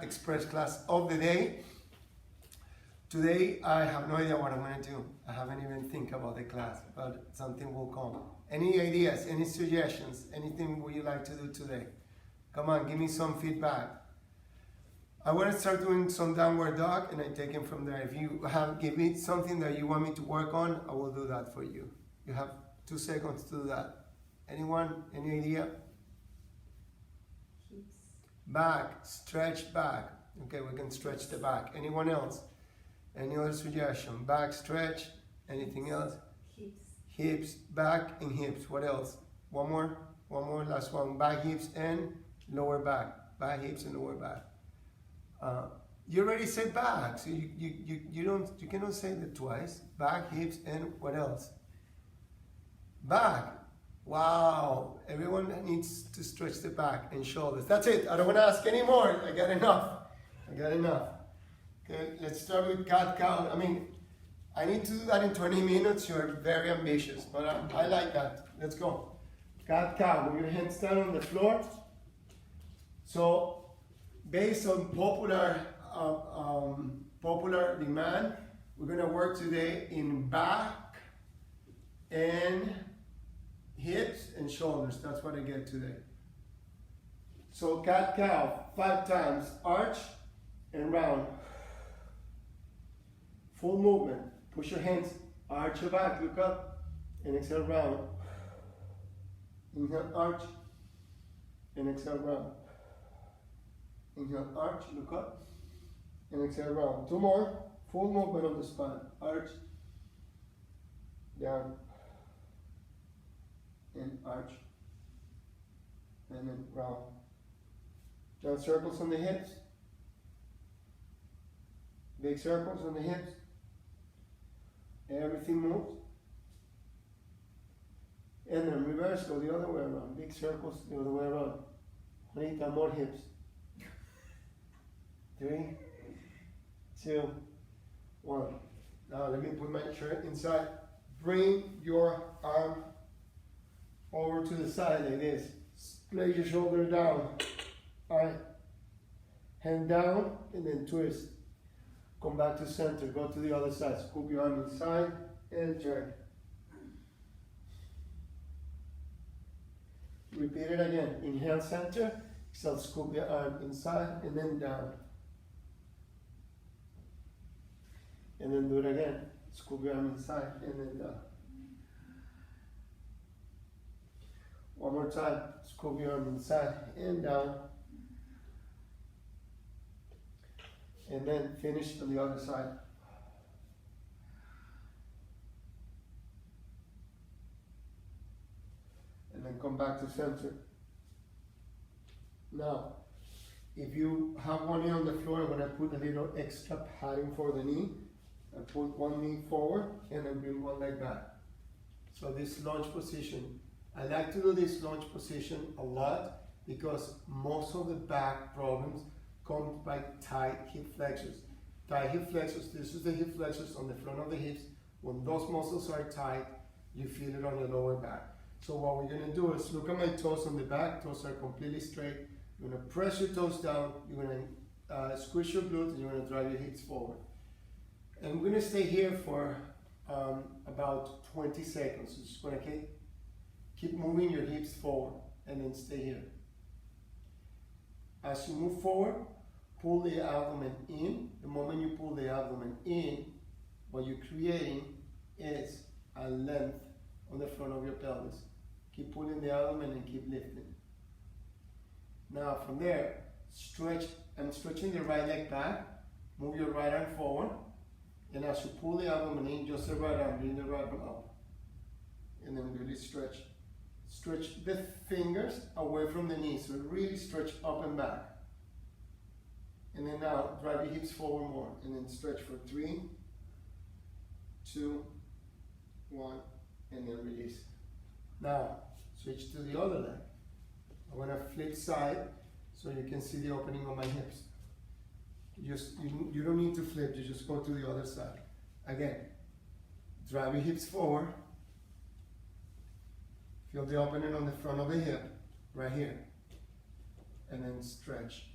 express class of the day. Today, I have no idea what I'm going to do. I haven't even think about the class, but something will come. Any ideas, any suggestions, anything would you like to do today? Come on, give me some feedback. I want to start doing some downward dog, and I take it from there. If you give me something that you want me to work on, I will do that for you. You have 2 seconds to do that. Anyone? Any idea? Back, stretch back. Okay, we can stretch the back. Anyone else? Any other suggestion? Back, stretch. Anything else? Hips. Hips, back and hips. What else? One more, last one. Back, hips, and lower back. Back, hips, and lower back. You already said back, so you cannot say that twice. Back, hips, and what else? Back. Wow, everyone needs to stretch the back and shoulders. That's it. I don't want to ask any more. I got enough. Okay, let's start with cat cow. I need to do that in 20 minutes. You're very ambitious, but I like that. Let's go. Cat cow. With your hands down on the floor. So, based on popular demand, we're gonna work today in back and hips and shoulders. That's what I get today. So cat cow, 5 times, arch and round. Full movement. Push your hands, arch your back, look up, and exhale round. Inhale, arch, and exhale round. Inhale, arch, look up, and exhale round. 2 more, full movement on the spine. Arch, down, and arch, and then round. Now circles on the hips. Big circles on the hips. Everything moves. And then reverse, go the other way around. Big circles the other way around. Juanita, more hips. 3, 2, 1. Now let me put my shirt inside. Bring your arm over to the side like this. Place your shoulder down. Alright. Hand down and then twist. Come back to center. Go to the other side. Scoop your arm inside and turn. Repeat it again. Inhale, center. Exhale, scoop your arm inside and then down. And then do it again. Scoop your arm inside and then down. One more time. Scoop your arm inside and down. And then finish on the other side. And then come back to center. Now, if you have one knee on the floor, I'm going to put a little extra padding for the knee. I put one knee forward and then bring one leg back. So this lunge position, I like to do this lunge position a lot because most of the back problems come by tight hip flexors. Tight hip flexors, this is the hip flexors on the front of the hips. When those muscles are tight, you feel it on your lower back. So what we're gonna do is look at my toes on the back, toes are completely straight. You're gonna press your toes down, you're gonna squish your glutes, and you're gonna drive your hips forward. And we're gonna stay here for about 20 seconds. So just gonna keep moving your hips forward and then stay here. As you move forward, pull the abdomen in. The moment you pull the abdomen in, what you're creating is a length on the front of your pelvis. Keep pulling the abdomen and keep lifting. Now from there, stretch. I'm stretching the right leg back. Move your right arm forward. And as you pull the abdomen in, just the right arm, bring the right arm up. And then really stretch. Stretch the fingers away from the knees, so really stretch up and back. And then now, drive your hips forward more, and then stretch for 3, 2, 1, and then release. Now, switch to the other leg. I want to flip side, so you can see the opening of my hips. You don't need to flip, you just go to the other side. Again, drive your hips forward. Feel the opening on the front of the hip, right here. And then stretch.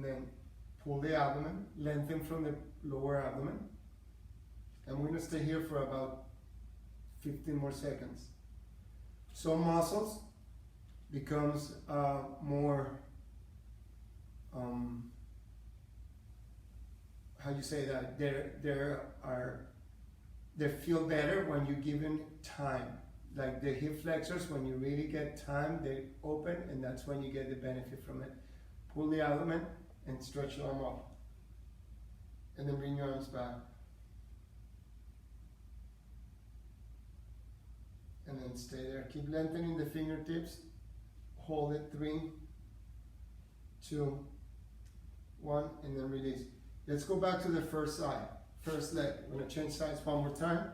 then pull the abdomen, lengthen from the lower abdomen. And we're gonna stay here for about 15 more seconds. Some muscles becomes more, how you say that? They feel better when you give them time. Like the hip flexors, when you really get time, they open, and that's when you get the benefit from it. Pull the abdomen and stretch your arm up. And then bring your arms back. And then stay there. Keep lengthening the fingertips. Hold it, 3, 2, 1, and then release. Let's go back to the first side. First leg. We're gonna change sides one more time.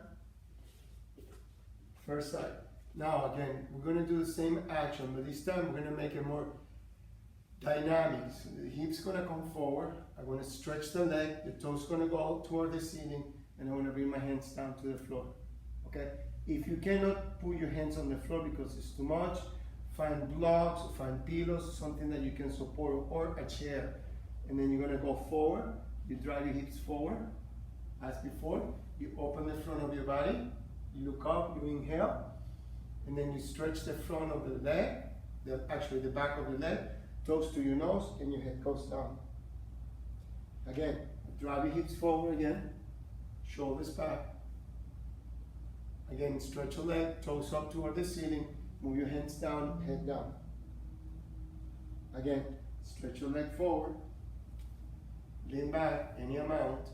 First side. Now again, we're gonna do the same action, but this time we're gonna make it more dynamic. So the hip's gonna come forward. I'm gonna stretch the leg. The toes gonna go toward the ceiling, and I'm gonna bring my hands down to the floor. Okay? If you cannot put your hands on the floor because it's too much, find blocks, or find pillows, something that you can support, or a chair. And then you're gonna go forward. You drive your hips forward, as before. You open the front of your body. You look up, you inhale, and then you stretch the front of the leg, actually the back of the leg, toes to your nose, and your head goes down. Again, drive your hips forward again, shoulders back. Again, stretch your leg, toes up toward the ceiling, move your hands down, head down. Again, stretch your leg forward, lean back any amount.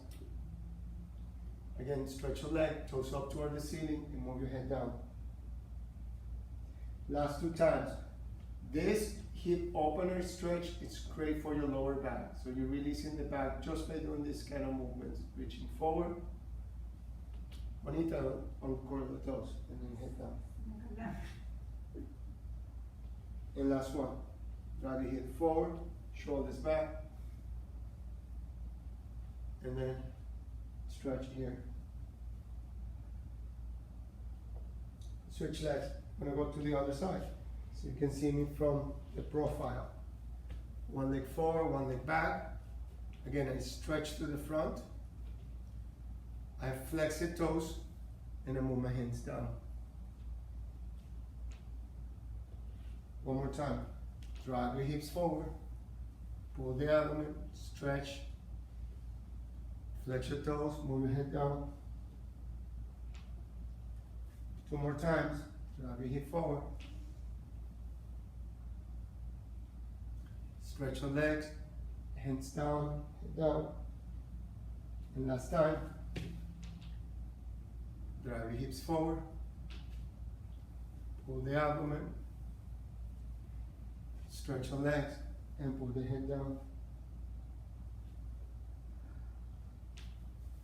Again, stretch your leg, toes up toward the ceiling, and move your head down. Last 2 times. This hip opener stretch is great for your lower back. So you're releasing the back just by doing this kind of movements. Reaching forward. Juanita, uncurl the toes, and then head down. And last one. Drive your hip forward, shoulders back, and then stretch here. Switch legs. I'm gonna go to the other side so you can see me from the profile. One leg forward, one leg back. Again, I stretch to the front. I flex the toes, and I move my hands down. One more time. Drive your hips forward. Pull the abdomen, stretch. Flex your toes, move your head down. 2 more times. Drive your hip forward. Stretch your legs, hands down, head down. And last time. Drive your hips forward. Pull the abdomen. Stretch your legs and pull the head down.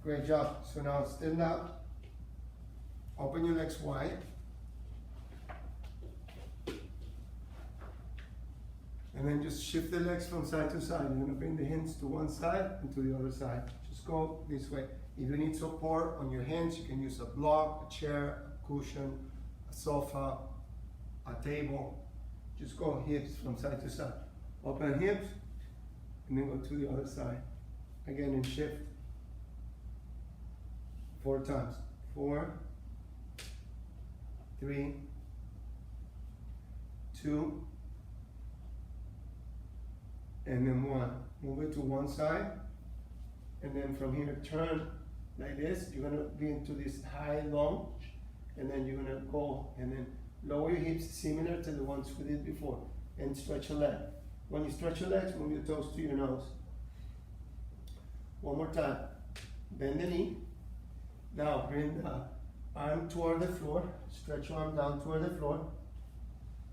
Great job. So now stand up. Open your legs wide. And then just shift the legs from side to side. You're going to bring the hands to one side and to the other side. Just go this way. If you need support on your hands, you can use a block, a chair, a cushion, a sofa, a table. Just go hips from side to side. Open hips, and then go to the other side. Again, and shift. 4 times. 4, 3, 2, and then 1. Move it to one side, and then from here turn like this. You're gonna be into this high lunge, and then you're gonna go and then lower your hips similar to the ones we did before, and stretch your leg. When you stretch your legs, move your toes to your nose. One more time. Bend the knee. Now bring the arm toward the floor. Stretch your arm down toward the floor,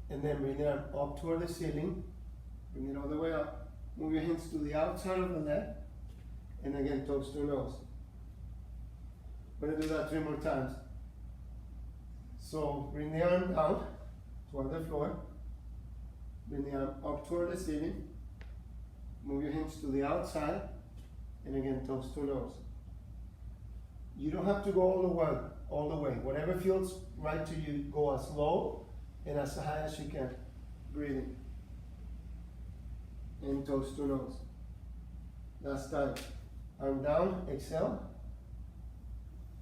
and then bring the arm up toward the ceiling. Bring it all the way up. Move your hands to the outside of the leg, and again toes to nose. We're gonna do that 3 more times. So bring the arm down toward the floor. Bring the arm up toward the ceiling. Move your hands to the outside, and again toes to nose. You don't have to go all the way. Whatever feels right to you, go as low and as high as you can. Breathing. And toes to nose. Last time. Arm down, exhale.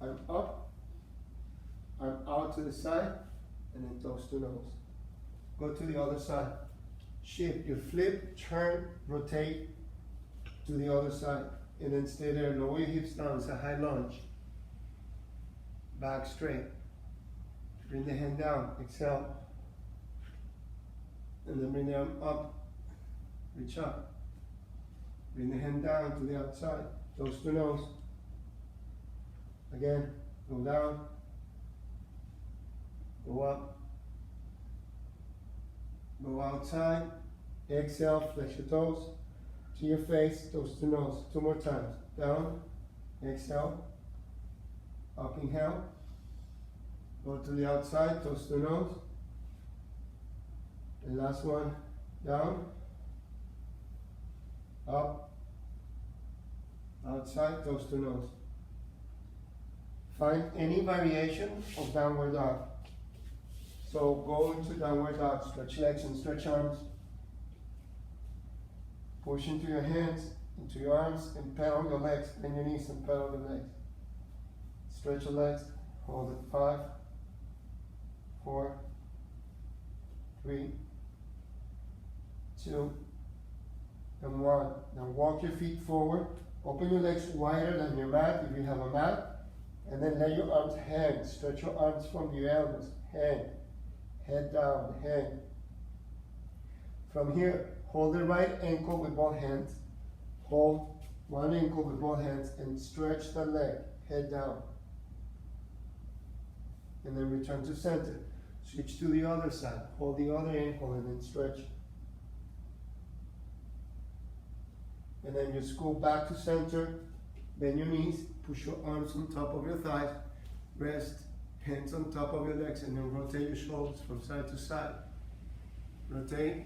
Arm up. Arm out to the side. And then toes to nose. Go to the other side. Shift, you flip, turn, rotate to the other side. And then stay there, lower your hips down, it's a high lunge. Back straight. Bring the hand down, exhale. And then bring the arm up, reach up. Bring the hand down to the outside, toes to nose. Again, go down, go up, go outside, exhale, flex your toes to your face, toes to nose. 2 more times. Down, exhale, up, inhale, go to the outside, toes to nose. And last one, down, up, outside, toes to nose. Find any variation of downward dog. So go into downward dog, stretch legs and stretch arms. Push into your hands, into your arms, and pedal your legs. Bend your knees and pedal your legs. Stretch your legs, hold it. 5, 4, 3, 2, and 1. Now walk your feet forward. Open your legs wider than your mat if you have a mat. And then let your arms hang. Stretch your arms from your elbows. Hang. Head down. Hang. From here, hold the right ankle with both hands. Hold one ankle with both hands and stretch the leg. Head down. And then return to center. Switch to the other side. Hold the other ankle and then stretch. And then just go back to center. Bend your knees. Push your arms on top of your thighs. Rest. Hands on top of your legs. And then rotate your shoulders from side to side. Rotate.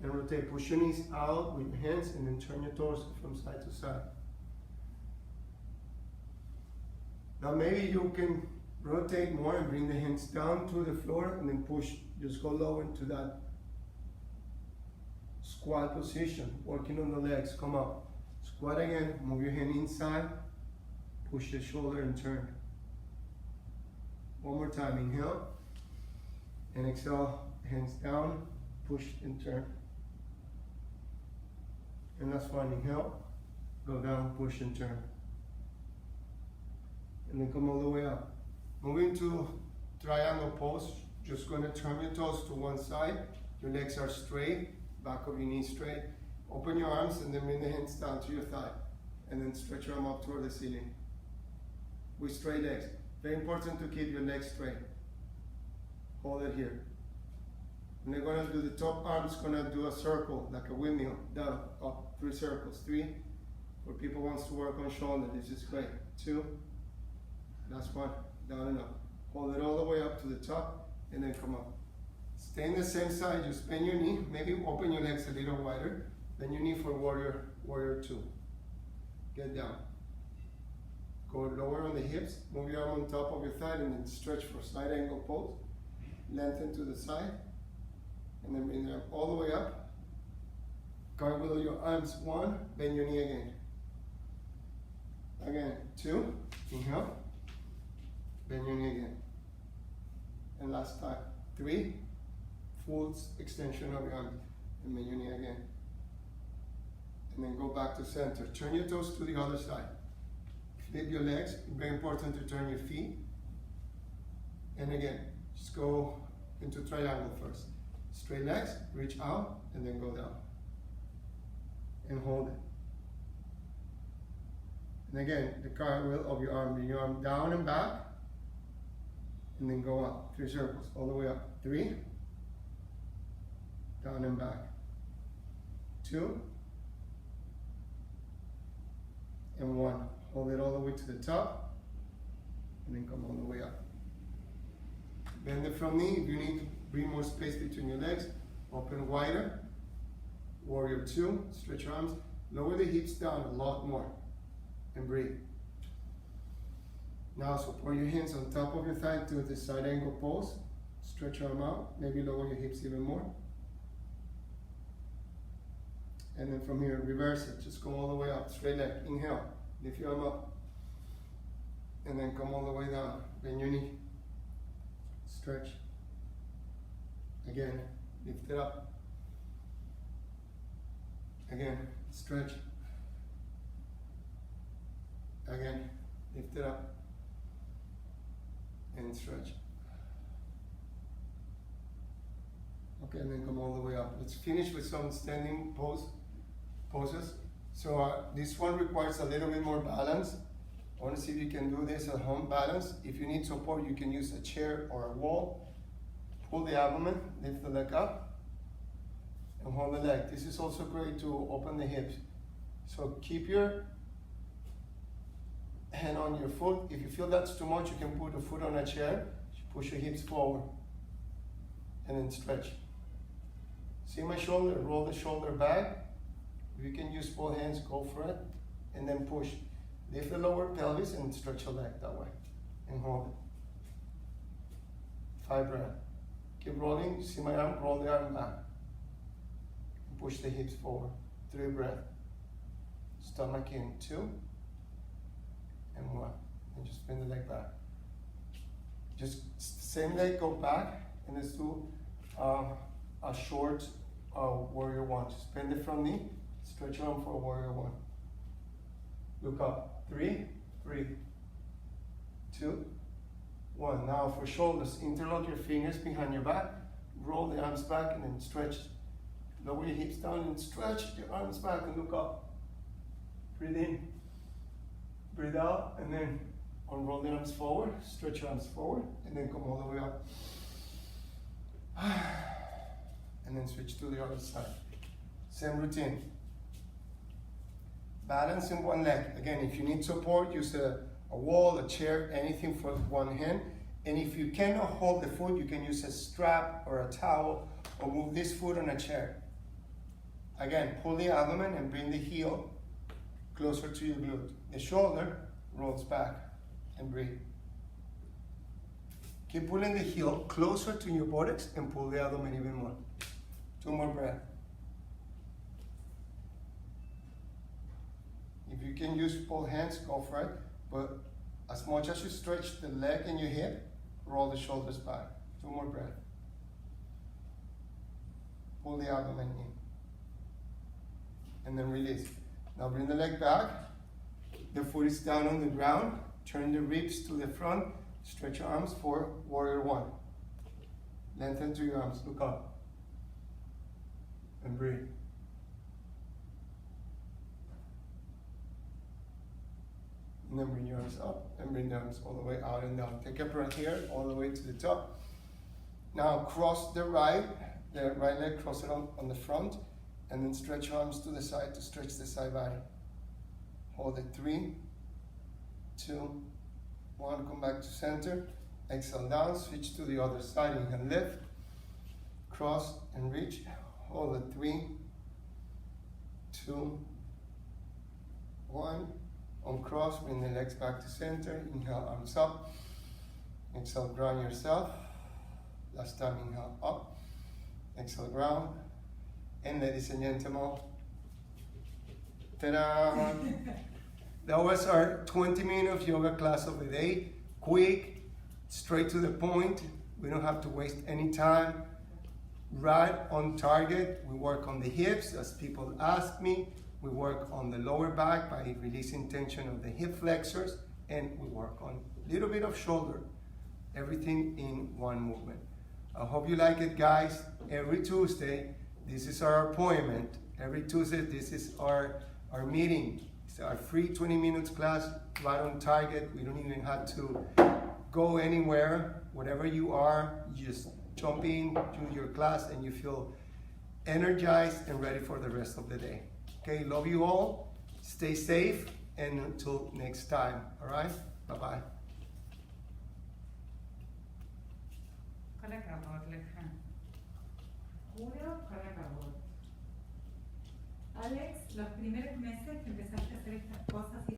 And rotate. Push your knees out with your hands and then turn your torso from side to side. Now maybe you can rotate more and bring the hands down to the floor and then push. Just go low into that squat position, working on the legs. Come up. Squat again. Move your hand inside. Push the shoulder and turn. One more time. Inhale. And exhale. Hands down. Push and turn. And last one. Inhale. Go down. Push and turn. And then come all the way up. Moving to triangle pose. Just going to turn your toes to one side. Your legs are straight. Back of your knees straight. Open your arms and then bring the hands down to your thigh. And then stretch your arm up toward the ceiling. With straight legs. Very important to keep your legs straight. Hold it here. And they're going to do the top arm's going to do a circle, like a windmill. Down, up, 3 circles. 3. For people who wants to work on shoulder, this is great. 2. Last one. Down and up. Hold it all the way up to the top. And then come up. Stay in the same side, just bend your knee, maybe open your legs a little wider, bend your knee for warrior 2. Get down. Go lower on the hips, move your arm on top of your thigh and then stretch for side angle pose. Lengthen to the side, and then bring the arm all the way up. Gargle your arms, 1, bend your knee again. Again, 2, inhale, bend your knee again. And last time, 3, full extension of your arm, and bend your knee again. And then go back to center. Turn your toes to the other side. Flip your legs. Very important to turn your feet. And again, just go into triangle first. Straight legs, reach out, and then go down. And hold it. And again, the cartwheel of your arm. Bring your arm down and back. And then go up. 3 circles, all the way up. 3. Down and back. 2. And 1. Hold it all the way to the top. And then come all the way up. Bend the front knee. If you need to bring more space between your legs, open wider. Warrior 2. Stretch your arms. Lower the hips down a lot more. And breathe. Now support your hands on top of your thigh to the side angle pose. Stretch your arm out. Maybe lower your hips even more. And then from here, reverse it. Just go all the way up. Straight leg. Inhale. Lift your arm up. And then come all the way down. Bend your knee. Stretch. Again. Lift it up. Again. Stretch. Again. Lift it up. And stretch. Okay, and then come all the way up. Let's finish with some standing poses. So this one requires a little bit more balance. I want to see if you can do this at home, balance. If you need support, you can use a chair or a wall. Pull the abdomen, lift the leg up, and hold the leg. This is also great to open the hips. So keep your hand on your foot. If you feel that's too much, you can put a foot on a chair. Push your hips forward, and then stretch. See my shoulder? Roll the shoulder back. If you can use both hands, go for it, and then push. Lift the lower pelvis and stretch your leg that way, and hold it. 5 breaths. Keep rolling. See my arm? Roll the arm back. And push the hips forward. 3 breaths. Stomach in. 2 and 1. And just bend the leg back. Just same leg, go back, and let's do a short warrior 1. Just bend the front knee. Stretch your arm for warrior 1. Look up. 3, breathe. 2, 1. Now for shoulders, interlock your fingers behind your back. Roll the arms back and then stretch. Lower your hips down and stretch your arms back and look up. Breathe in. Breathe out, and then unroll the arms forward. Stretch your arms forward, and then come all the way up. And then switch to the other side. Same routine. Balance in one leg. Again, if you need support, use a wall, a chair, anything for one hand. And if you cannot hold the foot, you can use a strap or a towel, or move this foot on a chair. Again, pull the abdomen and bring the heel closer to your glute. The shoulder rolls back and breathe. Keep pulling the heel closer to your buttocks and pull the abdomen even more. 2 more breaths. If you can use both hands, go for it. But as much as you stretch the leg and your hip, roll the shoulders back. 2 more breaths. Pull the abdomen in. And then release. Now bring the leg back. The foot is down on the ground. Turn the ribs to the front. Stretch your arms for warrior 1. Lengthen through your arms. Look up. And breathe. And then bring your arms up and bring the arms all the way out and down. Take a breath here, all the way to the top. Now cross the right leg, cross it on the front, and then stretch your arms to the side to stretch the side body. Hold it. 3, 2, 1. Come back to center. Exhale down, switch to the other side. Inhale, lift, cross and reach. Hold it. 3, 2, 1. Uncross, bring the legs back to center. Inhale, arms up. Exhale, ground yourself. Last time, inhale, up. Exhale, ground. And ladies and gentlemen, ta-da! That was our 20-minute yoga class of the day. Quick, straight to the point. We don't have to waste any time. Right on target. We work on the hips, as people ask me. We work on the lower back by releasing tension of the hip flexors, and we work on a little bit of shoulder. Everything in one movement. I hope you like it, guys. Every Tuesday, this is our appointment. Every Tuesday, this is our meeting. It's our free 20 minutes class, right on target. We don't even have to go anywhere. Whatever you are, you just jump in, do your class, and you feel energized and ready for the rest of the day. Okay, love you all. Stay safe, and until next time. All right, bye-bye. Alex, los primeros meses que empezaste a hacer estas cosas